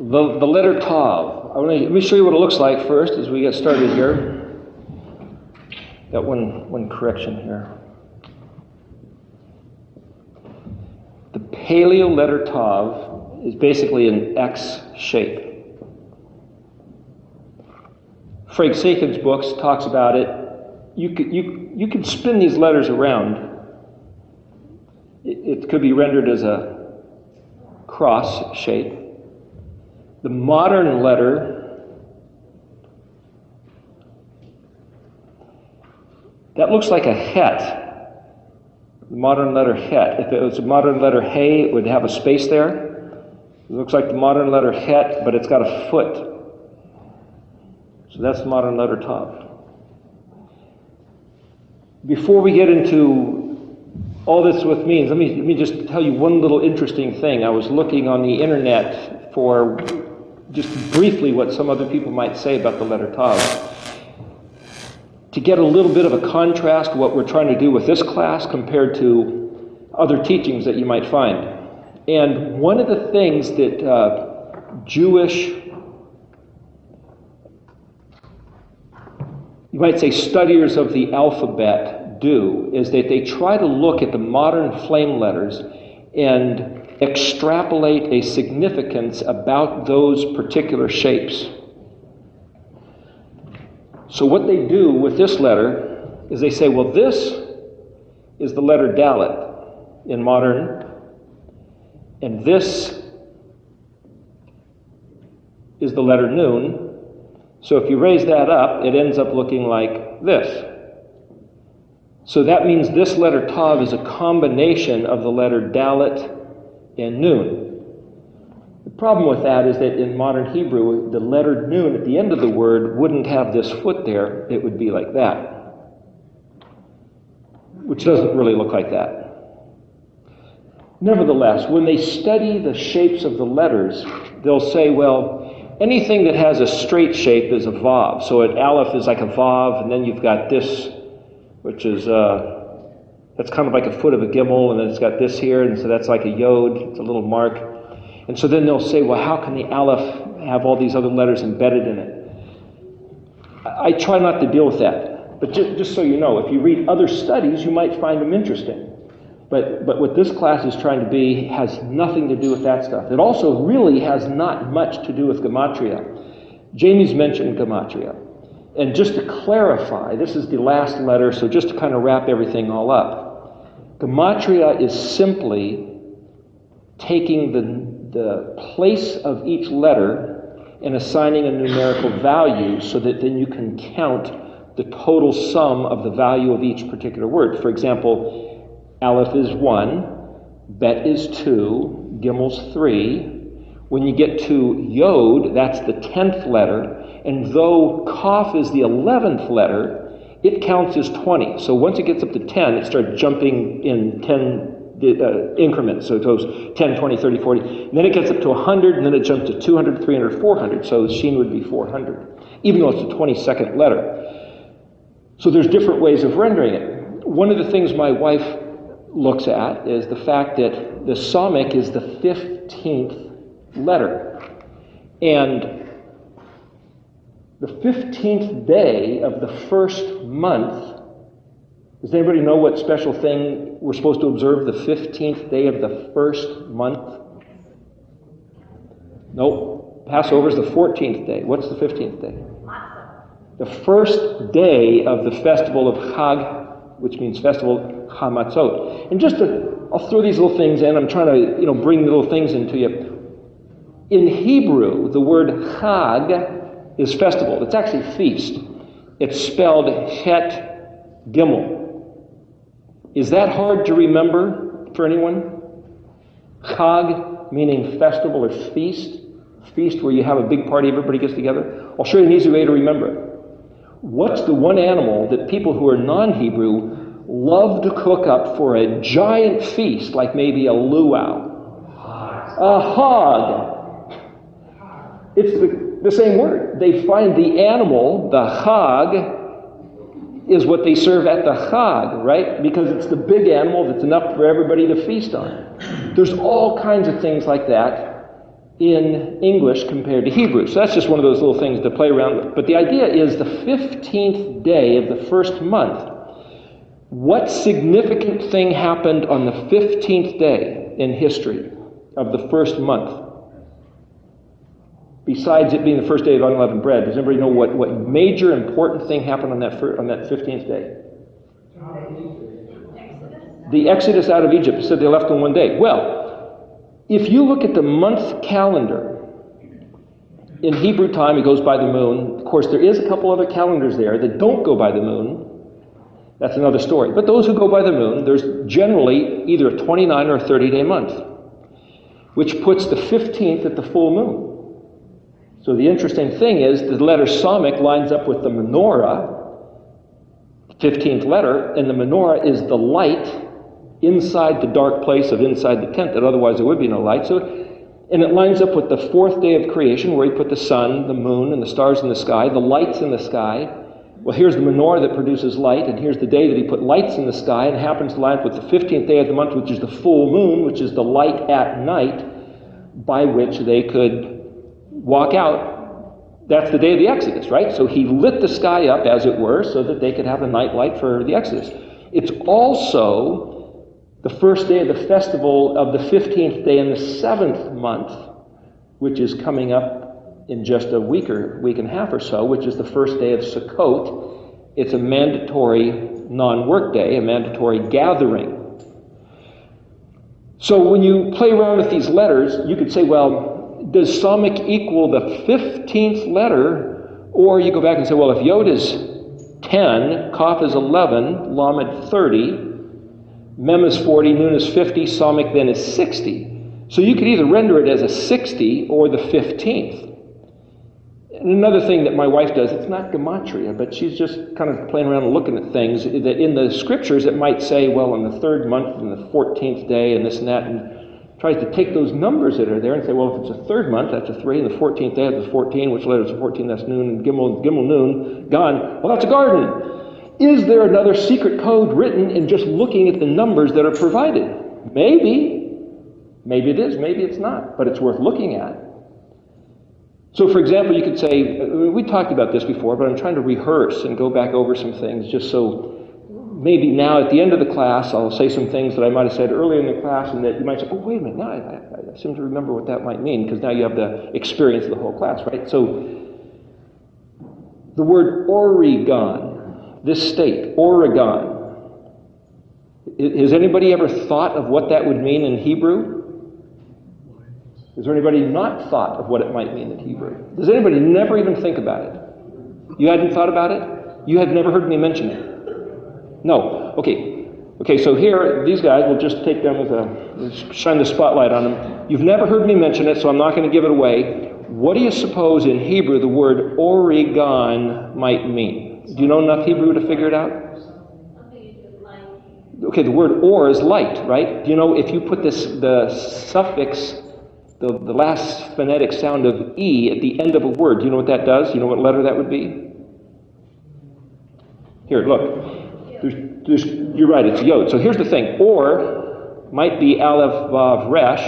The letter Tav. Let me show you what it looks like first as we get started here. Got one correction here. The Paleo letter Tav is basically an X shape. Frank Sakin's books talks about it. You could spin these letters around. It could be rendered as a cross shape. The modern letter, that looks like a het. The modern letter het. If it was a modern letter hey, it would have a space there. It looks like the modern letter het, but it's got a foot. So that's the modern letter Tav. Before we get into all this what means, let me just tell you one little interesting thing. I was looking on the internet for just briefly what some other people might say about the letter Tav. To get a little bit of a contrast, what we're trying to do with this class compared to other teachings that you might find. And one of the things that Jewish, you might say studiers of the alphabet do, is that they try to look at the modern flame letters and extrapolate a significance about those particular shapes. So what they do with this letter is they say, well, this is the letter Dalet in modern, and this is the letter Nun. So if you raise that up, it ends up looking like this. So that means this letter Tav is a combination of the letter Dalet and Nun. The problem with that is that in modern Hebrew, the letter Nun at the end of the word wouldn't have this foot there. It would be like that, which doesn't really look like that. Nevertheless, when they study the shapes of the letters, they'll say, well, anything that has a straight shape is a Vav. So an Aleph is like a Vav, and then you've got this, which is that's kind of like a foot of a gimel, and then it's got this here, and so that's like a yod, it's a little mark. And so then they'll say, well, how can the aleph have all these other letters embedded in it? I try not to deal with that. But just so you know, if you read other studies, you might find them interesting. But what this class is trying to be has nothing to do with that stuff. It also really has not much to do with gematria. Jamie's mentioned gematria. And just to clarify, this is the last letter, so just to kind of wrap everything all up. Gematria is simply taking the place of each letter and assigning a numerical value so that then you can count the total sum of the value of each particular word. For example, Aleph is 1, Bet is 2, Gimel's 3. When you get to Yod, that's the 10th letter. And though Kaf is the 11th letter, it counts as 20. So once it gets up to 10, it starts jumping in 10 increments. So it goes 10, 20, 30, 40. And then it gets up to 100, and then it jumps to 200, 300, 400. So Shin would be 400, even though it's the 22nd letter. So there's different ways of rendering it. One of the things my wife looks at is the fact that the Samik is the 15th letter. And the 15th day of the first month, does anybody know what special thing we're supposed to observe the 15th day of the first month? Nope. Passover is the 14th day. What's the 15th day? The first day of the festival of Chag, which means festival Hamatzot. And I'll throw these little things in. I'm trying to, bring little things into you. In Hebrew, the word Chag is festival. It's actually feast. It's spelled Het Gimel. Is that hard to remember for anyone? Chag meaning festival or feast. Feast where you have a big party, everybody gets together. I'll show you an easy way to remember it. What's the one animal that people who are non-Hebrew love to cook up for a giant feast, like maybe a luau? A hog. It's the same word. They find the animal, the chag, is what they serve at the chag, right? Because it's the big animal that's enough for everybody to feast on. There's all kinds of things like that. in English compared to Hebrew. So that's just one of those little things to play around with. But the idea is the 15th day of the first month. What significant thing happened on the 15th day in history of the first month? Besides it being the first day of unleavened bread, does anybody know what major important thing happened on that 15th day? The Exodus out of Egypt. It said they left in one day. Well, if you look at the month calendar, in Hebrew time it goes by the moon. Of course, there is a couple other calendars there that don't go by the moon. That's another story. But those who go by the moon, there's generally either a 29 or a 30-day month, which puts the 15th at the full moon. So the interesting thing is the letter Samech lines up with the menorah, 15th letter, and the menorah is the light inside the dark place of inside the tent, that otherwise there would be no light. So, and it lines up with the 4th day of creation, where he put the sun, the moon, and the stars in the sky, the lights in the sky. Well, here's the menorah that produces light, and here's the day that he put lights in the sky, and it happens to line up with the 15th day of the month, which is the full moon, which is the light at night, by which they could walk out. That's the day of the Exodus, right? So he lit the sky up, as it were, so that they could have a night light for the Exodus. It's also the first day of the festival of the 15th day in the 7th month, which is coming up in just a week and a half or so, which is the first day of Sukkot. It's a mandatory non-work day, a mandatory gathering. So when you play around with these letters, you could say, well, does Samech equal the 15th letter? Or you go back and say, well, if Yod is 10, Kaf is 11, Lamed 30, Mem is 40, Nun is 50, Samech then is 60. So you could either render it as a 60 or the 15th. And another thing that my wife does, it's not gematria, but she's just kind of playing around and looking at things, that in the scriptures it might say, well, in the 3rd month and the 14th day and this and that, and tries to take those numbers that are there and say, well, if it's a 3rd month, that's a 3, and the 14th day, that's a 14, which letter is a 14, that's Nun, and Gimel Nun, gone. Well, that's a garden. Is there another secret code written in just looking at the numbers that are provided? Maybe. Maybe it is, maybe it's not, but it's worth looking at. So, for example, you could say, we talked about this before, but I'm trying to rehearse and go back over some things just so maybe now at the end of the class I'll say some things that I might have said earlier in the class and that you might say, oh, wait a minute, now I seem to remember what that might mean, because now you have the experience of the whole class, right? So, the word Oregon, this state, Oregon. Has anybody ever thought of what that would mean in Hebrew? Has there anybody not thought of what it might mean in Hebrew? Does anybody never even think about it? You hadn't thought about it? You had never heard me mention it? No. Okay, so here, these guys, will just take them as shine the spotlight on them. You've never heard me mention it, so I'm not going to give it away. What do you suppose in Hebrew the word Oregon might mean? Do you know enough Hebrew to figure it out? Okay, the word or is light, right? Do you know if you put the suffix, the last phonetic sound of E at the end of a word, do you know what that does? Do you know what letter that would be? Here, look. You're right, it's Yod. So here's the thing. Or might be Aleph, Vav, Resh.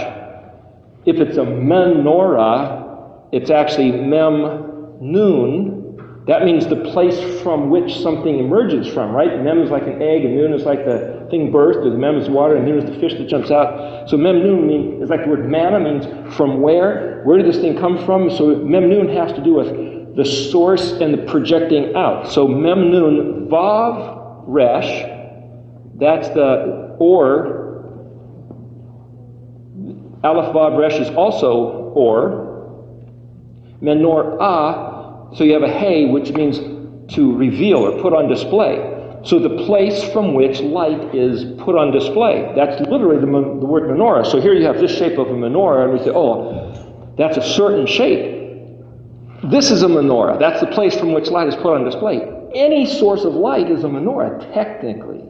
If it's a menorah, it's actually Mem, Nun. That means the place from which something emerges from, right? Mem is like an egg, and Nun is like the thing birthed, and Mem is water, and Nun is the fish that jumps out. So Mem Nun is like the word manna, means from where? Where did this thing come from? So Mem Nun has to do with the source and the projecting out. So Mem Nun, Vav, Resh, that's the or. Aleph, Vav, Resh is also or. Menorah, so you have a hey, which means to reveal or put on display. So the place from which light is put on display. That's literally the word menorah. So here you have this shape of a menorah, and we say, oh, that's a certain shape. This is a menorah. That's the place from which light is put on display. Any source of light is a menorah, technically.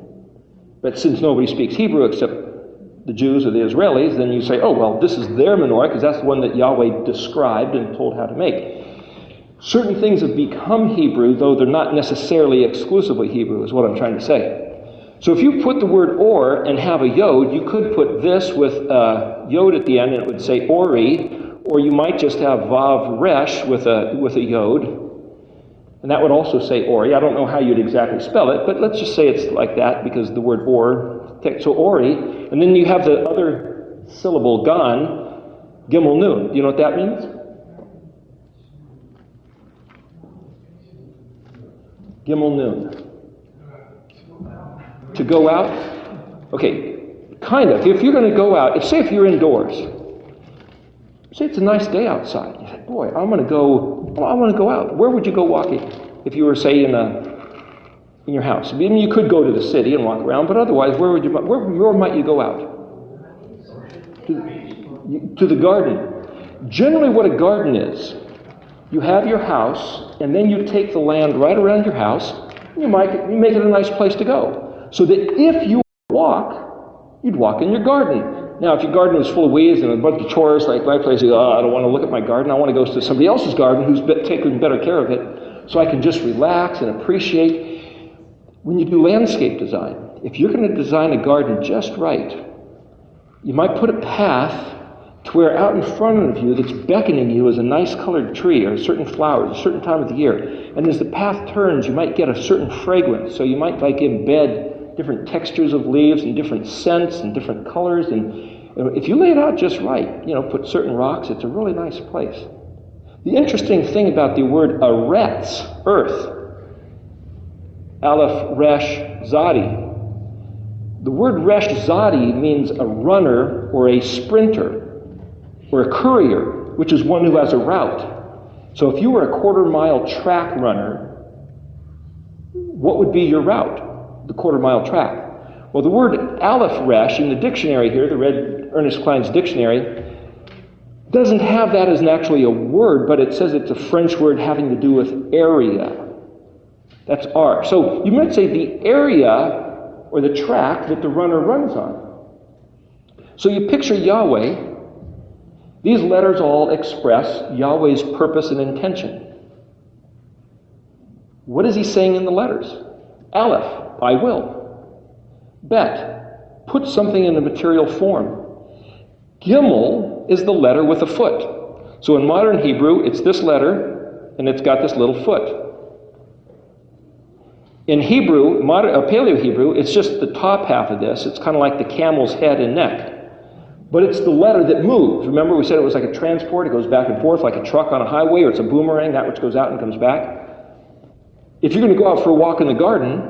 But since nobody speaks Hebrew except the Jews or the Israelis, then you say, oh, well, this is their menorah, because that's the one that Yahweh described and told how to make. Certain things have become Hebrew, though they're not necessarily exclusively Hebrew, is what I'm trying to say. So if you put the word or and have a yod, you could put this with a yod at the end, and it would say ori, or you might just have Vav Resh with a Yod, and that would also say Ori. I don't know how you'd exactly spell it, but let's just say it's like that because the word Or, so Ori, and then you have the other syllable Gan, Gimel Nun. Do you know what that means? Gimel Nun. To go out? Okay, kind of. If you're going to go out, say if you're indoors, say it's a nice day outside. You say, boy, I want to go out. Where would you go walking if you were, say, in your house? I mean, you could go to the city and walk around, but otherwise, where might you go out? To the garden. Generally, what a garden is, you have your house, and then you take the land right around your house, and you make it a nice place to go. So that if you walk, you'd walk in your garden. Now, if your garden was full of weeds and a bunch of chores, like my place, I don't want to look at my garden. I want to go to somebody else's garden who's taking better care of it, so I can just relax and appreciate. When you do landscape design, if you're going to design a garden just right, you might put a path to where out in front of you that's beckoning you is a nice colored tree or certain flowers, a certain time of the year. And as the path turns, you might get a certain fragrance. So you might like embed different textures of leaves and different scents and different colors. And if you lay it out just right, put certain rocks, it's a really nice place. The interesting thing about the word Eretz, earth, Aleph, Resh, Zadi. The word Resh Zadi means a runner or a sprinter or a courier, which is one who has a route. So if you were a quarter-mile track runner, what would be your route? The quarter-mile track. Well, the word Aleph Resh in the dictionary here, the Red Ernest Cline's dictionary, doesn't have that as actually a word, but it says it's a French word having to do with area. That's R. So you might say the area or the track that the runner runs on. So you picture Yahweh. These letters all express Yahweh's purpose and intention. What is he saying in the letters? Aleph, I will. Bet, put something in a material form. Gimel is the letter with a foot. So in modern Hebrew, it's this letter, and it's got this little foot. In Hebrew, Paleo Hebrew, it's just the top half of this. It's kind of like the camel's head and neck. But it's the letter that moves. Remember, we said it was like a transport. It goes back and forth like a truck on a highway, or it's a boomerang, that which goes out and comes back. If you're going to go out for a walk in the garden,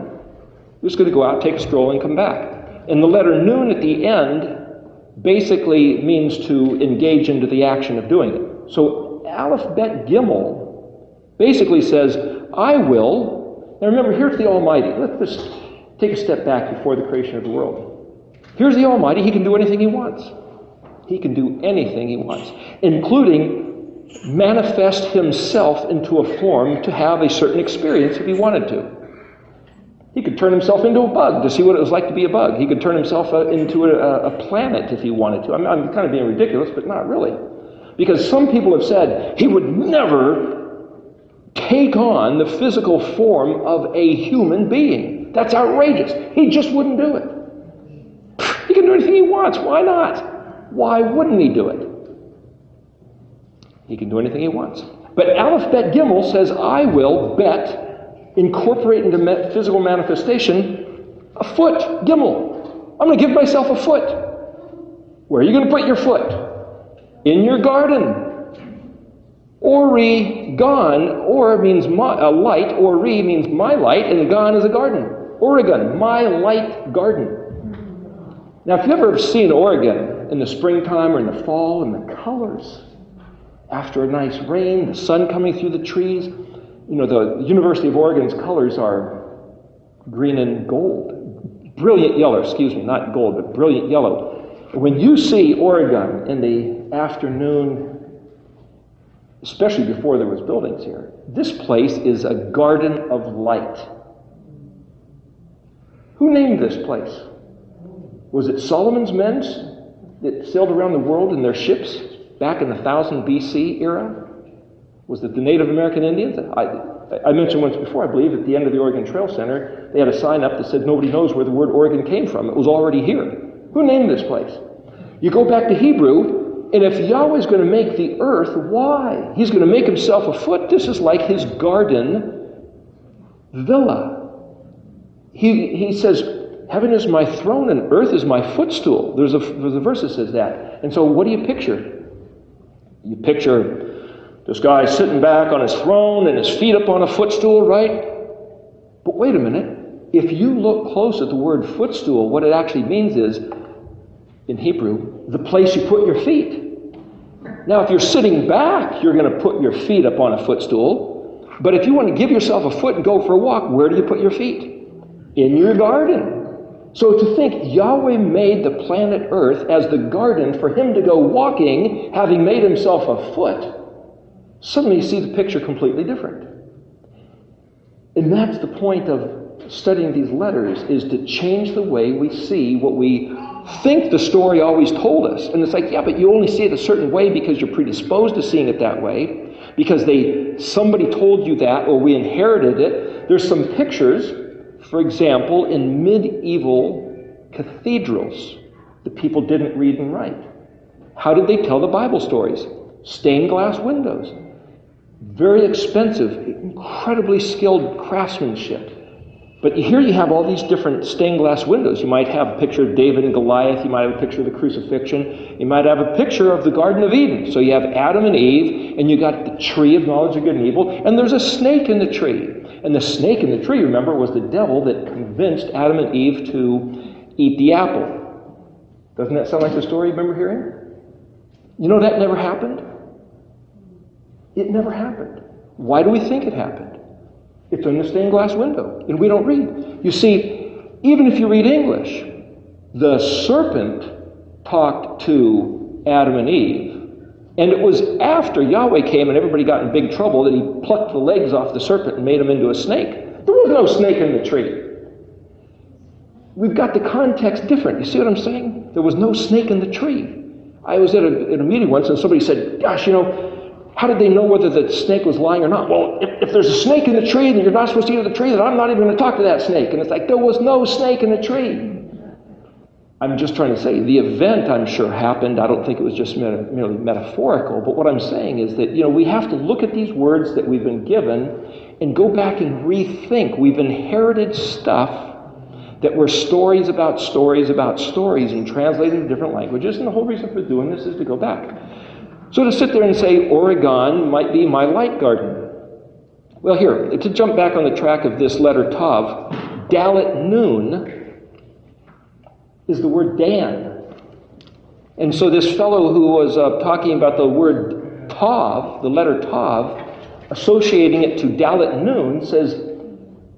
you're just going to go out, take a stroll, and come back. And the letter Nun at the end basically means to engage into the action of doing it. So Aleph Bet Gimel basically says, I will. Now remember, here's the Almighty. Let's just take a step back before the creation of the world. Here's the Almighty. He can do anything he wants. He can do anything he wants, including manifest himself into a form to have a certain experience if he wanted to. He could turn himself into a bug to see what it was like to be a bug. He could turn himself into a planet if he wanted to. I'm kind of being ridiculous, but not really. Because some people have said he would never take on the physical form of a human being. That's outrageous. He just wouldn't do it. He can do anything he wants. Why not? Why wouldn't he do it? He can do anything he wants. But Aleph Bet Gimel says, I will bet, incorporate into physical manifestation, a foot, Gimel. I'm going to give myself a foot. Where are you going to put your foot? In your garden. Ori, Gan, Or means a light, Ori means my light, and Gan is a garden. Oregon, my light garden. Now, if you've ever seen Oregon in the springtime or in the fall, and the colors, after a nice rain, the sun coming through the trees, the University of Oregon's colors are green and gold. Brilliant yellow, not gold, but brilliant yellow. When you see Oregon in the afternoon, especially before there was buildings here, this place is a garden of light. Who named this place? Was it Solomon's men that sailed around the world in their ships back in the 1000 BC era? Was it the Native American Indians? I mentioned once before, I believe, at the end of the Oregon Trail Center, they had a sign up that said nobody knows where the word Oregon came from. It was already here. Who named this place? You go back to Hebrew, And if Yahweh's going to make the earth, why? He's going to make himself a foot. This is like his garden villa. He says, heaven is my throne and earth is my footstool. There's a verse that says that. And so what do you picture? You picture this guy sitting back on his throne and his feet up on a footstool, right? But wait a minute. If you look close at the word footstool, what it actually means is, in Hebrew, the place you put your feet. Now, if you're sitting back, you're going to put your feet up on a footstool. But if you want to give yourself a foot and go for a walk, where do you put your feet? In your garden. So to think Yahweh made the planet Earth as the garden for him to go walking, having made himself a foot, suddenly you see the picture completely different. And that's the point of studying these letters, is to change the way we see what we think the story always told us. And it's like, yeah, but you only see it a certain way because you're predisposed to seeing it that way, because somebody told you that, or we inherited it. There's some pictures, for example, in medieval cathedrals. The people didn't read and write. How did they tell the Bible stories? Stained glass windows. Very expensive, incredibly skilled craftsmanship. But here you have all these different stained glass windows. You might have a picture of David and Goliath. You might have a picture of the crucifixion. You might have a picture of the Garden of Eden. So you have Adam and Eve, and you got the tree of knowledge of good and evil, and there's a snake in the tree. And the snake in the tree, remember, was the devil that convinced Adam and Eve to eat the apple. Doesn't that sound like the story you remember hearing? You know that never happened? It never happened. Why do we think it happened? It's in the stained glass window, and we don't read. You see, even if you read English, the serpent talked to Adam and Eve, and it was after Yahweh came and everybody got in big trouble that he plucked the legs off the serpent and made him into a snake. There was no snake in the tree. We've got the context different. You see what I'm saying? There was no snake in the tree. I was at a meeting once, and somebody said, gosh, how did they know whether the snake was lying or not? Well, if there's a snake in the tree, then you're not supposed to eat of the tree, then I'm not even going to talk to that snake. And it's like, there was no snake in the tree. I'm just trying to say, the event, I'm sure, happened. I don't think it was just merely metaphorical. But what I'm saying is that, we have to look at these words that we've been given and go back and rethink. We've inherited stuff that were stories about stories about stories and translated into different languages. And the whole reason for doing this is to go back. So to sit there and say, Oregon might be my light garden. Well, here, to jump back on the track of this letter Tav, Dalet Nun is the word Dan. And so this fellow who was talking about the word Tav, the letter Tav, associating it to Dalet Nun, says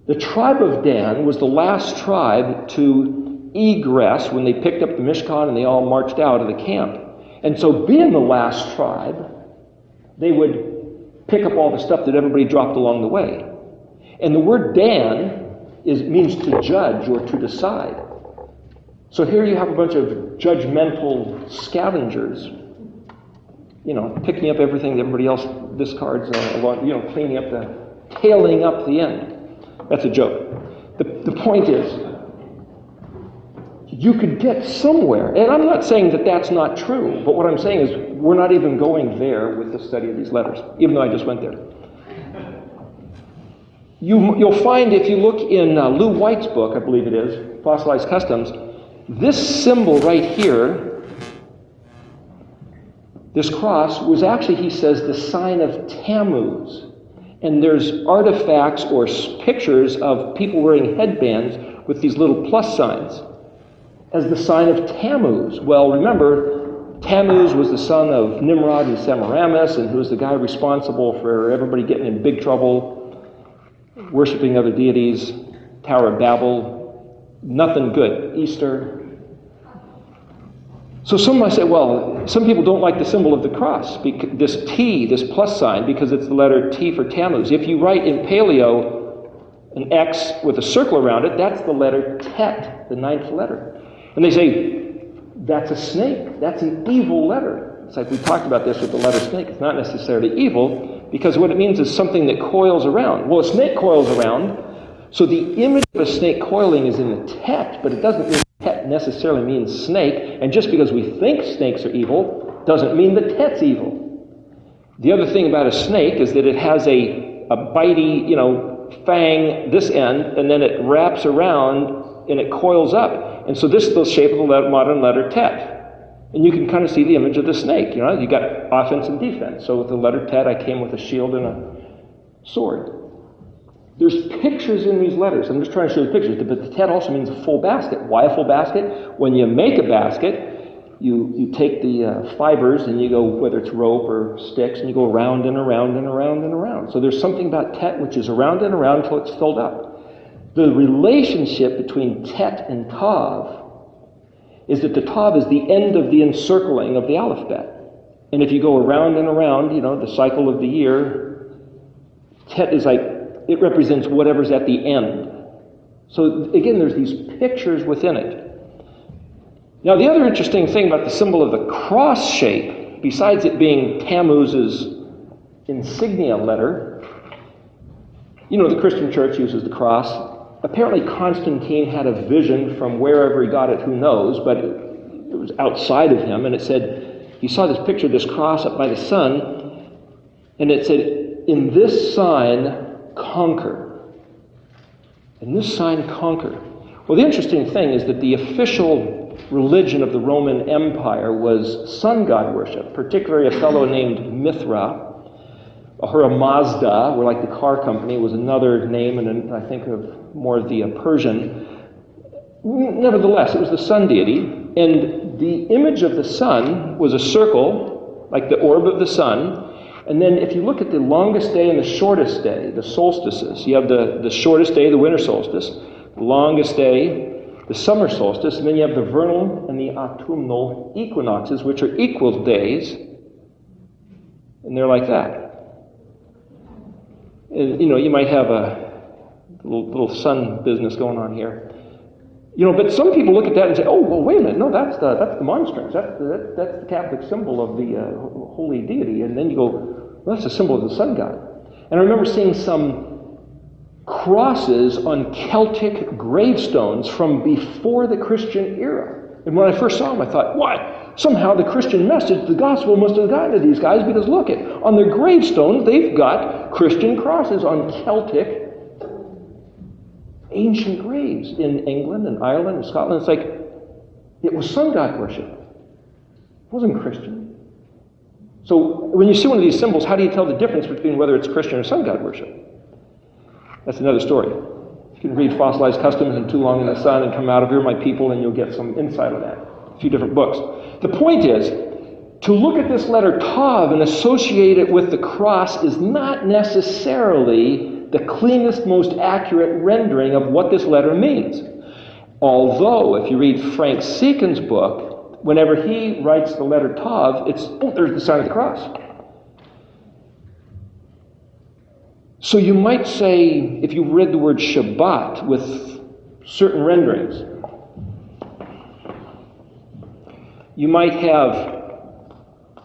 the tribe of Dan was the last tribe to egress when they picked up the Mishkan and they all marched out of the camp. And so being the last tribe, they would pick up all the stuff that everybody dropped along the way. And the word Dan means to judge or to decide. So here you have a bunch of judgmental scavengers, picking up everything that everybody else discards, cleaning up tailing up the end. That's a joke. The point is, you could get somewhere. And I'm not saying that that's not true, but what I'm saying is we're not even going there with the study of these letters, even though I just went there. You'll find, if you look in Lou White's book, I believe it is, Fossilized Customs, this symbol right here, this cross, was actually, he says, the sign of Tammuz. And there's artifacts or pictures of people wearing headbands with these little plus signs as the sign of Tammuz. Well, remember, Tammuz was the son of Nimrod and Semiramis, and who was the guy responsible for everybody getting in big trouble, worshiping other deities, Tower of Babel, nothing good, Easter. So some might say, well, some people don't like the symbol of the cross, this T, this plus sign, because it's the letter T for Tammuz. If you write in Paleo an X with a circle around it, that's the letter Tet, the 9th letter. And they say, that's a snake. That's an evil letter. It's like we talked about this with the letter snake. It's not necessarily evil, because what it means is something that coils around. Well, a snake coils around, so the image of a snake coiling is in the Tet, but it doesn't mean Tet necessarily means snake. And just because we think snakes are evil, Doesn't mean that tet's evil. The other thing about a snake is that it has a bitey, fang this end, and then it wraps around and it coils up. And so this is the shape of the modern letter tet. And you can kind of see the image of the snake. You got offense and defense. So with the letter tet, I came with a shield and a sword. There's pictures in these letters. I'm just trying to show you the pictures. But the tet also means a full basket. Why a full basket? When you make a basket, you take the fibers and you go, whether it's rope or sticks, and you go around and around and around and around. So there's something about tet which is around and around until it's filled up. The relationship between tet and tav is that the tav is the end of the encircling of the alphabet. And if you go around and around, the cycle of the year, tet is like, it represents whatever's at the end. So again, there's these pictures within it. Now, the other interesting thing about the symbol of the cross shape, besides it being Tammuz's insignia letter, the Christian church uses the cross. Apparently, Constantine had a vision from wherever he got it, who knows, but it was outside of him, and it said, he saw this picture of this cross up by the sun, and it said, in this sign, conquer. In this sign, conquer. Well, the interesting thing is that the official religion of the Roman Empire was sun god worship, particularly a fellow named Mithra, or a Mazda, where like the car company was another name, and I think of more of the Persian. Nevertheless, it was the sun deity, and the image of the sun was a circle, like the orb of the sun. And then if you look at the longest day and the shortest day, the solstices, you have the shortest day, the winter solstice, the longest day, the summer solstice, and then you have the vernal and the autumnal equinoxes, which are equal days, and they're like that. And, you might have a little sun business going on here. But some people look at that and say, oh, well, wait a minute, no, that's the monstrance. That's the Catholic symbol of the holy deity. And then you go, well, that's a symbol of the sun god. And I remember seeing some crosses on Celtic gravestones from before the Christian era. And when I first saw them, I thought, what? Somehow the Christian message, the gospel must have gotten to these guys, because look, on their gravestones, they've got Christian crosses on Celtic ancient graves in England and Ireland and Scotland. It's like, it was sun god worship. It wasn't Christian. So when you see one of these symbols, how do you tell the difference between whether it's Christian or sun god worship? That's another story. You can read Fossilized Customs and Too Long in the Sun and come out of Here, My People, and you'll get some insight on that. A few different books. The point is, to look at this letter Tav and associate it with the cross is not necessarily the cleanest, most accurate rendering of what this letter means. Although, if you read Frank Seeken's book, whenever he writes the letter Tav, there's the sign of the cross. So you might say, if you read the word Shabbat with certain renderings, you might have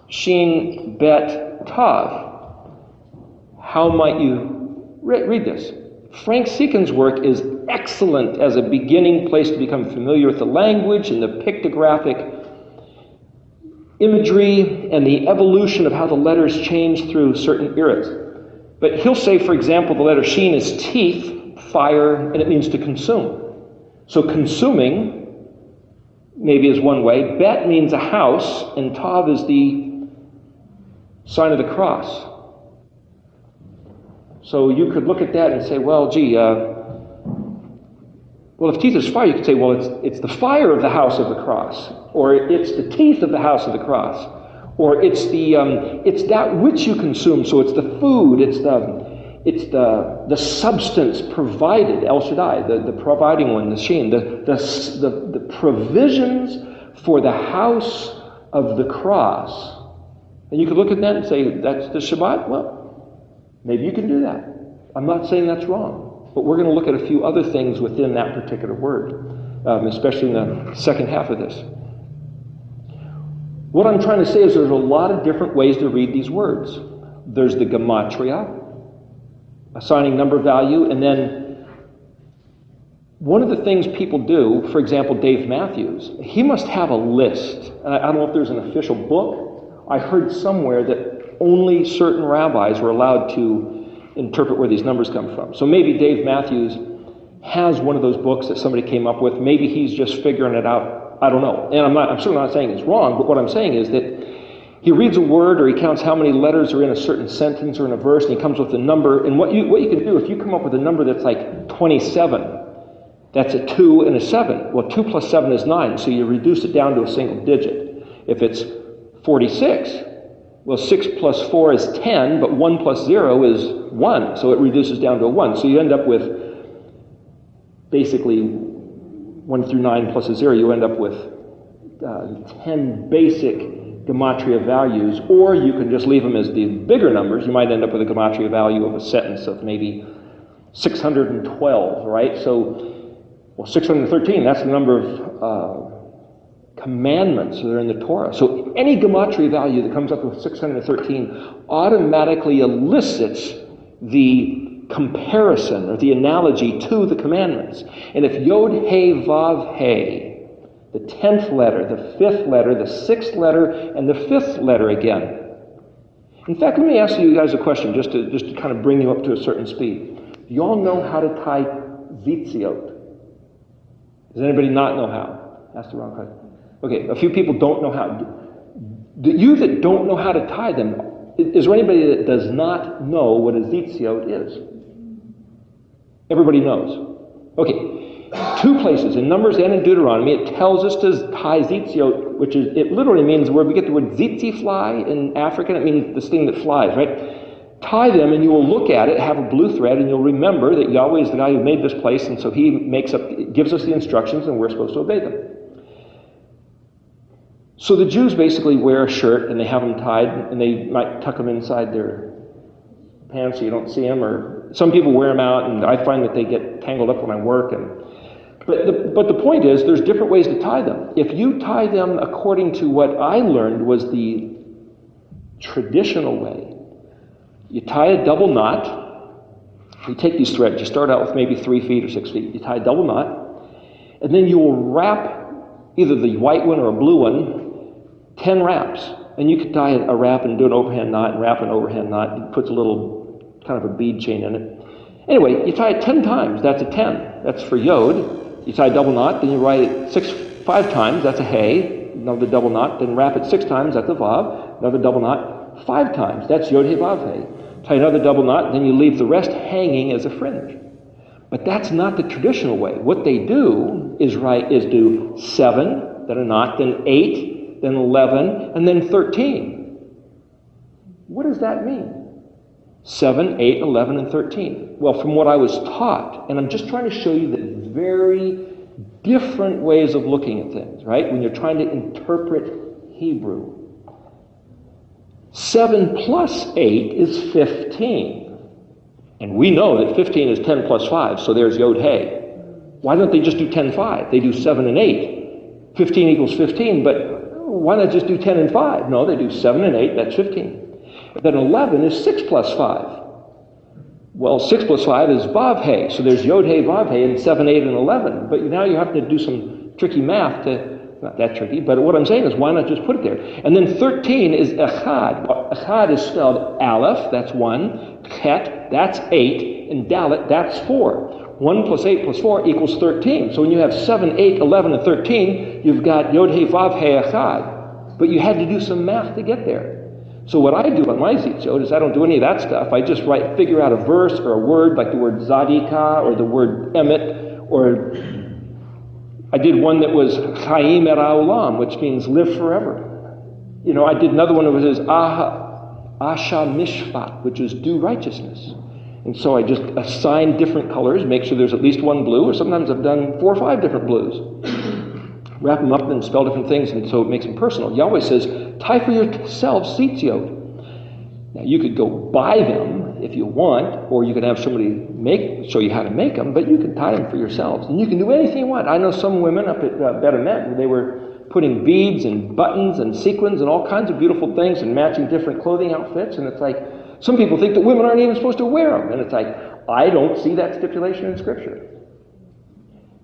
Shin Bet Tav. How might you read this? Frank Seeken's work is excellent as a beginning place to become familiar with the language and the pictographic imagery and the evolution of how the letters change through certain eras. But he'll say, for example, the letter Shin is teeth, fire, and it means to consume. So consuming maybe is one way. Bet means a house, and Tav is the sign of the cross. So you could look at that and say, well, gee, if teeth is fire, you could say, well, it's the fire of the house of the cross, or it's the teeth of the house of the cross, or it's that which you consume. So it's the food, it's the substance provided, El Shaddai, the providing one, the Shin, the provisions for the house of the cross. And you could look at that and say, that's the Shabbat? Well, maybe you can do that. I'm not saying that's wrong, but we're going to look at a few other things within that particular word, especially in the second half of this. What I'm trying to say is there's a lot of different ways to read these words. There's the gematria, assigning number value, and then one of the things people do, for example, Dave Matthews, he must have a list. And I don't know if there's an official book I heard somewhere that only certain rabbis were allowed to interpret where these numbers come from. So maybe Dave Matthews has one of those books that somebody came up with. Maybe he's just figuring it out. I don't know. And I'm certainly not saying it's wrong, but what I'm saying is that he reads a word or he counts how many letters are in a certain sentence or in a verse, and he comes with a number. And what you can do, if you come up with a number that's like 27, that's a 2 and a 7. Well, 2 plus 7 is 9, so you reduce it down to a single digit. If it's 46, well, 6 plus 4 is 10, but 1 plus 0 is 1, so it reduces down to a 1. So you end up with basically 1 through 9 plus a 0, you end up with 10 basic gematria values, or you can just leave them as the bigger numbers. You might end up with a gematria value of a sentence of maybe 612, right? So, well, 613, that's the number of commandments that are in the Torah. So any gematria value that comes up with 613 automatically elicits the comparison or the analogy to the commandments. And if Yod, He, Vav, He, the 10th letter, the 5th letter, the 6th letter, and the 5th letter again. In fact, let me ask you guys a question just to kind of bring you up to a certain speed. Do you all know how to tie zitziot? Does anybody not know how? That's the wrong question. Okay, a few people don't know how. You that don't know how to tie them, is there anybody that does not know what a zitziot is? Everybody knows. Okay. 2 places, in Numbers and in Deuteronomy, it tells us to tie zitziot, which is, it literally means where we get the word zitzi fly in African, it means this thing that flies, right? Tie them and you will look at it, have a blue thread, and you'll remember that Yahweh is the guy who made this place, and so he gives us the instructions and we're supposed to obey them. So the Jews basically wear a shirt and they have them tied, and they might tuck them inside their pants so you don't see them, or some people wear them out, and I find that they get tangled up when I work. But the point is, there's different ways to tie them. If you tie them according to what I learned was the traditional way, you tie a double knot. You take these threads, you start out with maybe 3 feet or 6 feet. You tie a double knot, and then you will wrap either the white one or a blue one 10 wraps. And you could tie a wrap and do an overhand knot and wrap an overhand knot. It puts a little kind of a bead chain in it. Anyway, you tie it 10 times. That's a 10. That's for Yod. You tie a double knot, then you write it 5 times. That's a Hey. Another double knot. Then wrap it 6 times. That's a Vav. Another double knot 5 times. That's Yod, He, Vav, He. Tie another double knot, then you leave the rest hanging as a fringe. But that's not the traditional way. What they do is do 7, then a knot, then 8, then 11, and then 13. What does that mean? 7, 8, 11, and 13. Well, from what I was taught, and I'm just trying to show you that very different ways of looking at things, right? When you're trying to interpret Hebrew. 7 plus 8 is 15. And we know that 15 is 10 plus 5, so there's Yod He. Why don't they just do 10, 5? They do 7 and 8. 15 equals 15, but why not just do 10 and 5? No, they do 7 and 8, that's 15. Then 11 is 6 plus 5. Well, 6 plus 5 is Vav He, so there's Yod He, Vav He, and 7, 8, and 11. But now you have to do some tricky math not that tricky, but what I'm saying is why not just put it there? And then 13 is Echad. Echad is spelled Aleph, that's 1, Chet, that's 8, and Dalet, that's 4. 1 plus 8 plus 4 equals 13. So when you have 7, 8, 11, and 13, you've got Yod He, Vav He, Echad. But you had to do some math to get there. So what I do on my zitziot is I don't do any of that stuff. I just figure out a verse or a word like the word Zadika or the word Emet, or I did one that was Chaim et Ha'olam, which means live forever. You know, I did another one that was Asha Mishpat, which is do righteousness. And so I just assign different colors, make sure there's at least one blue, or sometimes I've done 4 or 5 different blues. Wrap them up and spell different things, and so it makes them personal. Yahweh says, tie for yourselves zitziot. Now, you could go buy them if you want, or you could have somebody show you how to make them, but you can tie them for yourselves. And you can do anything you want. I know some women up at Bet Emet, they were putting beads and buttons and sequins and all kinds of beautiful things and matching different clothing outfits, and it's like, some people think that women aren't even supposed to wear them, and it's like, I don't see that stipulation in Scripture.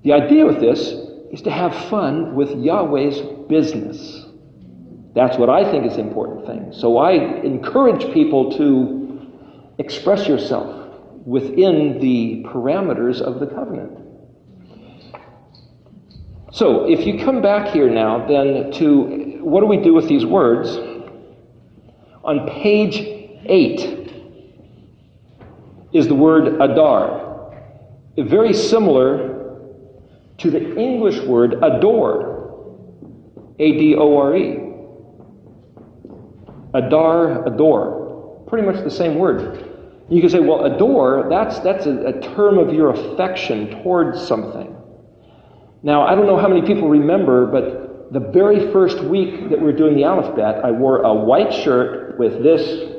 The idea with this is to have fun with Yahweh's business. That's what I think is the important thing. So I encourage people to express yourself within the parameters of the covenant. So if you come back here now then to what do we do with these words? On page 8 is the word adar. Very similar to the English word adore. A-D-O-R-E. Adore. Pretty much the same word. You can say, well, adore, that's a term of your affection towards something. Now, I don't know how many people remember, but the very first week that we were doing the alphabet, I wore a white shirt with this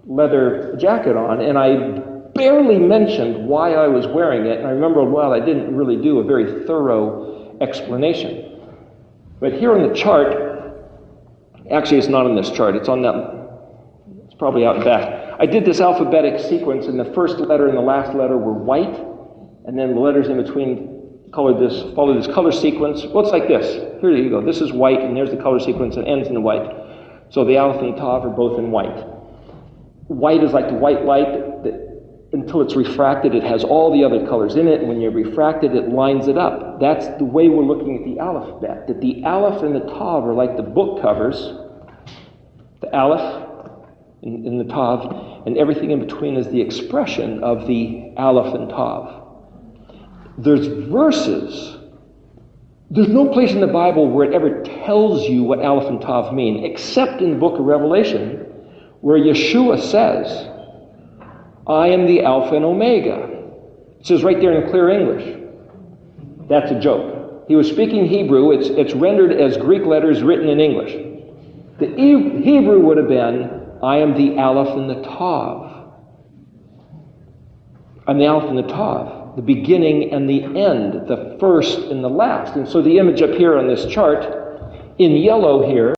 leather jacket on, and I barely mentioned why I was wearing it. And I remember, well, I didn't really do a very thorough explanation. But here on the chart, actually it's not on this chart, it's on that, it's probably out back. I did this alphabetic sequence, and the first letter and the last letter were white, and then the letters in between followed this color sequence. Well, it's like this. Here you go. This is white, and there's the color sequence, and it ends in white. So the Aleph and the Tav are both in white. White is like the white light that until it's refracted, it has all the other colors in it, and when you refract it, it lines it up. That's the way we're looking at the alphabet, that the Aleph and the Tav are like the book covers. The Aleph in the Tav, and everything in between is the expression of the Aleph and Tav. There's verses. There's no place in the Bible where it ever tells you what Aleph and Tav mean, except in the book of Revelation, where Yeshua says, I am the Alpha and Omega. It says right there in clear English. That's a joke. He was speaking Hebrew. It's rendered as Greek letters written in English. The Hebrew would have been, I am the Aleph and the Tav. I'm the Aleph and the Tav, the beginning and the end, the first and the last. And so the image up here on this chart, in yellow here,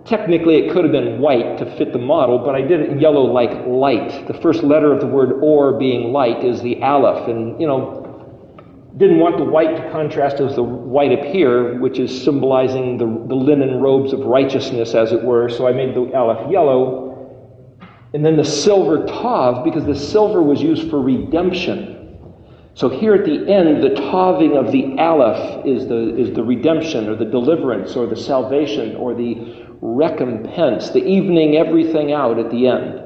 technically it could have been white to fit the model, but I did it in yellow like light. The first letter of the word or being light is the Aleph. And, didn't want the white to contrast with the white up here, which is symbolizing the linen robes of righteousness, as it were. So I made the Aleph yellow. And then the silver Tav, because the silver was used for redemption. So here at the end, the Taving of the Aleph is the redemption, or the deliverance, or the salvation, or the recompense, the evening everything out at the end.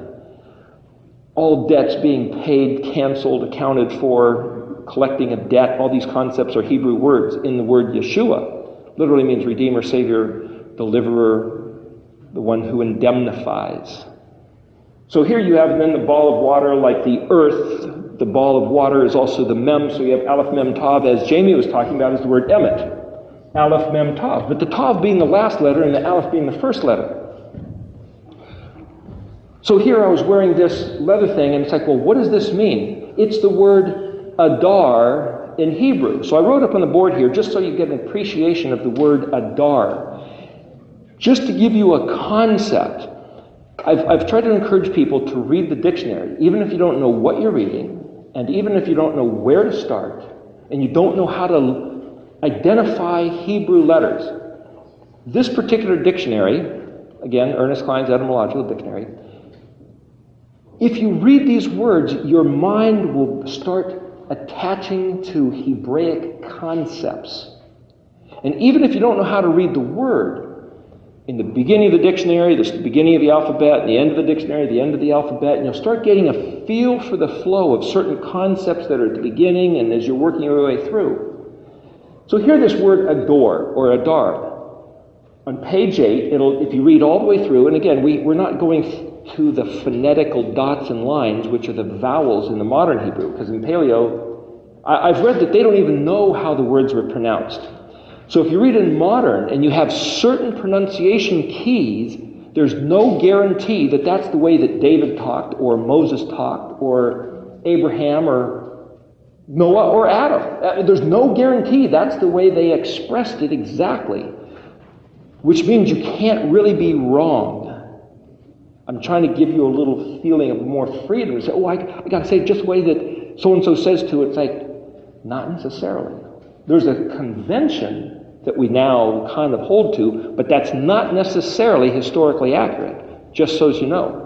All debts being paid, canceled, accounted for, collecting a debt. All these concepts are Hebrew words. In the word Yeshua, literally means Redeemer, Savior, Deliverer, the one who indemnifies. So here you have then the ball of water like the earth. The ball of water is also the mem, so you have Aleph, Mem, Tav, as Jamie was talking about, is the word emet. Aleph, Mem, Tav. But the Tav being the last letter and the Aleph being the first letter. So here I was wearing this leather thing, and it's like, well, what does this mean? It's the word Adar in Hebrew. So I wrote up on the board here, just so you get an appreciation of the word Adar. Just to give you a concept, I've tried to encourage people to read the dictionary, even if you don't know what you're reading, and even if you don't know where to start, and you don't know how to identify Hebrew letters. This particular dictionary, again, Ernest Klein's Etymological Dictionary, if you read these words, your mind will start attaching to Hebraic concepts. And even if you don't know how to read the word, in the beginning of the dictionary, the beginning of the alphabet, the end of the dictionary, the end of the alphabet, and you'll start getting a feel for the flow of certain concepts that are at the beginning and as you're working your way through. So here this word adore, or adar. On page 8, if you read all the way through, and again, we're not going to the phonetical dots and lines, which are the vowels in the modern Hebrew, because in Paleo, I've read that they don't even know how the words were pronounced. So if you read in modern and you have certain pronunciation keys, there's no guarantee that that's the way that David talked, or Moses talked, or Abraham, or Noah, or Adam. There's no guarantee that's the way they expressed it exactly, which means you can't really be wrong. I'm trying to give you a little feeling of more freedom. You say, I got to say it just the way that so-and-so says to it. It's like, not necessarily. There's a convention that we now kind of hold to, but that's not necessarily historically accurate, just so as you know.